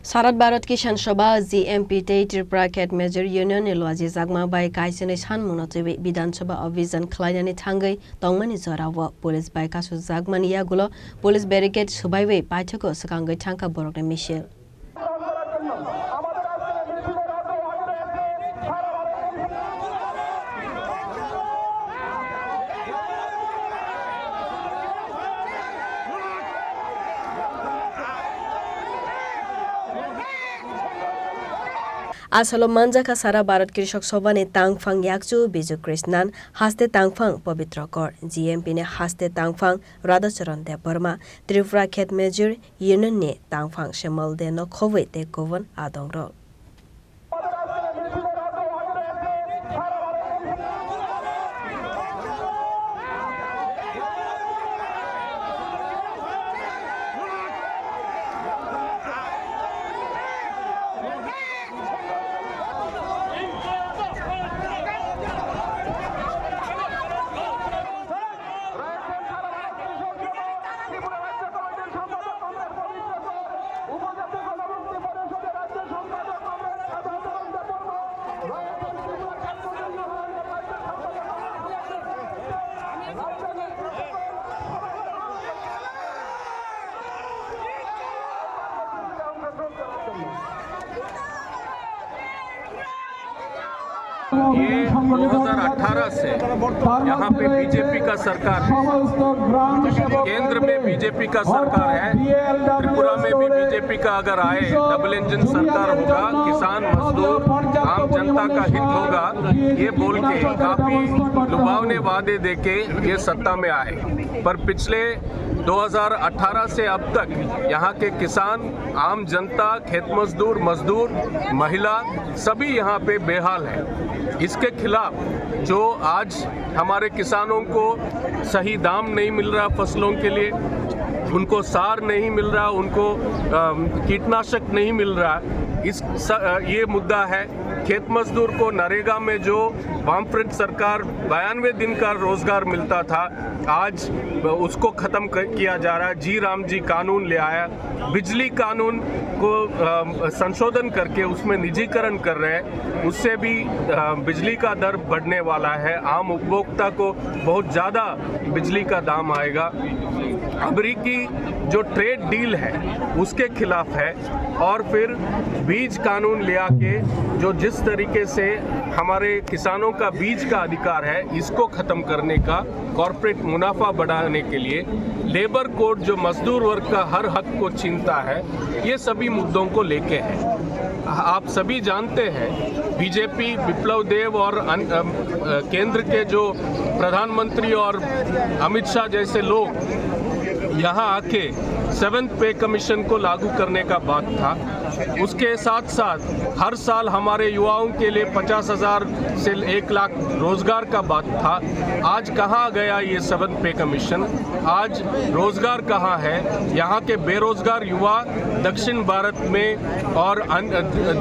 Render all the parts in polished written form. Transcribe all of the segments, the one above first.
सारा भारत किसान सभा जीएमपी त्रिपुरा खेत मेजर यूनियन एलवाजी जागमा बाय काइसने सानमुनातै विधानसभा अभियान खलायनानै थांगै तंमानि जराव पुलिस बाय कासु जागमानि यागुलो पुलिस बैरिकेड सुबायवे पाइथको सकांगै थांका बरकने मिशेल आसलो मंजाका सारा भारत कृषक सभा ने तांगफांग याकचु बिजु कृष्णन हास्ते तांगफांग पवित्र कर जीएमपी ने हास्ते तांगफांग राधाचरण दे वर्मा त्रिपुरा खेत मेजर यूनियन ने तांगफांग शेमल दे न खोवे ते गोवन आदोंग ये 2018 से यहाँ पे बीजेपी का सरकार है, केंद्र में बीजेपी का सरकार है, त्रिपुरा में भी बीजेपी का अगर आए डबल इंजन सरकार होगा, किसान मजदूर आम जनता का हित होगा, ये बोल के काफी लुभावने वादे देके ये सत्ता में आए। पर पिछले 2018 से अब तक यहाँ के किसान, आम जनता, खेत मजदूर, महिला सभी यहाँ पे बेहाल है। इसके खिलाफ जो आज हमारे किसानों को सही दाम नहीं मिल रहा फसलों के लिए, उनको सार नहीं मिल रहा, उनको कीटनाशक नहीं मिल रहा, ये मुद्दा है। खेत मजदूर को नरेगा में जो वामफ्रंट सरकार 92 दिन का रोजगार मिलता था, आज उसको खत्म किया जा रहा है। जी राम जी कानून ले आया, बिजली कानून को संशोधन करके उसमें निजीकरण कर रहे हैं, उससे भी बिजली का दर बढ़ने वाला है। आम उपभोक्ता को बहुत ज़्यादा बिजली का दाम आएगा। अमेरिकी जो ट्रेड डील है उसके खिलाफ है। और फिर बीज कानून ले आके जो जिस तरीके से हमारे किसानों का बीज का अधिकार है, इसको खत्म करने का, कॉर्पोरेट मुनाफा बढ़ाने के लिए लेबर कोड जो मजदूर वर्ग का हर हक को छीनता है, ये सभी मुद्दों को लेके है। आप सभी जानते हैं बीजेपी, विप्लव देव और केंद्र के जो प्रधानमंत्री और अमित शाह जैसे लोग यहाँ आके 7th पे कमीशन को लागू करने का बात था। उसके साथ साथ हर साल हमारे युवाओं के लिए 50,000 से 1 लाख रोजगार का बात था। आज कहाँ गया ये 7th पे कमीशन? आज रोजगार कहाँ है? यहाँ के बेरोजगार युवा दक्षिण भारत में और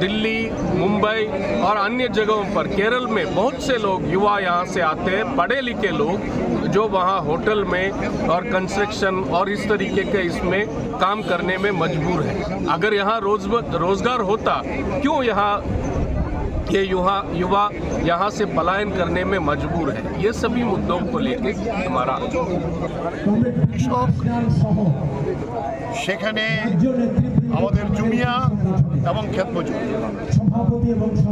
दिल्ली, मुंबई और अन्य जगहों पर, केरल में बहुत से लोग युवा यहाँ से आते हैं, पढ़े लिखे लोग जो वहाँ होटल में और कंस्ट्रक्शन और इस तरीके के इसमें काम करने में मजबूर है। अगर यहाँ रोजगार होता, क्यों यहाँ ये युवा यहाँ से पलायन करने में मजबूर है? ये सभी मुद्दों को लेकर हमारा সেখানে আমাদের জুমিয়া এবং ক্ষেত মজুর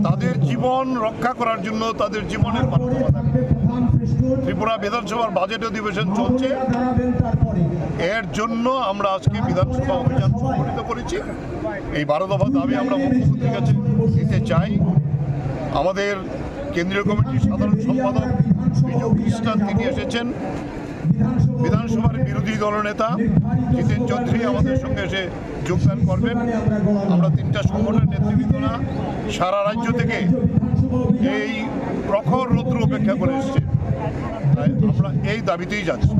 তাদের জীবন রক্ষা করার জন্য তাদের জীবনের ত্রিপুরা বিধানসভার বাজেট অধিবেশন চলছে, এর জন্য আমরা আজকে বিধানসভা অভিযান সংগঠিত করেছি। এই 12 দফা দাবি আমরা মুখ্যমন্ত্রীর কাছে দিতে চাই। আমাদের কেন্দ্রীয় কমিটির সাধারণ সম্পাদক বিজু কৃষ্ণন তিনি এসেছেন, বিধানসভার বিরোধী দলনেতা জিতেন চৌধুরী আমাদের সঙ্গে এসে যোগদান করবেন। আমরা 3টা সংগঠনের নেতৃবৃন্দরা সারা রাজ্য থেকে এই প্রখর রৌদ্র উপেক্ষা করে এসেছে, তাই আমরা এই দাবিতেই যাচ্ছি।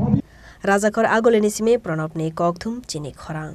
রাজাকর আগলে নিসিমে প্রণব নে ককথুম চিনি খরাং।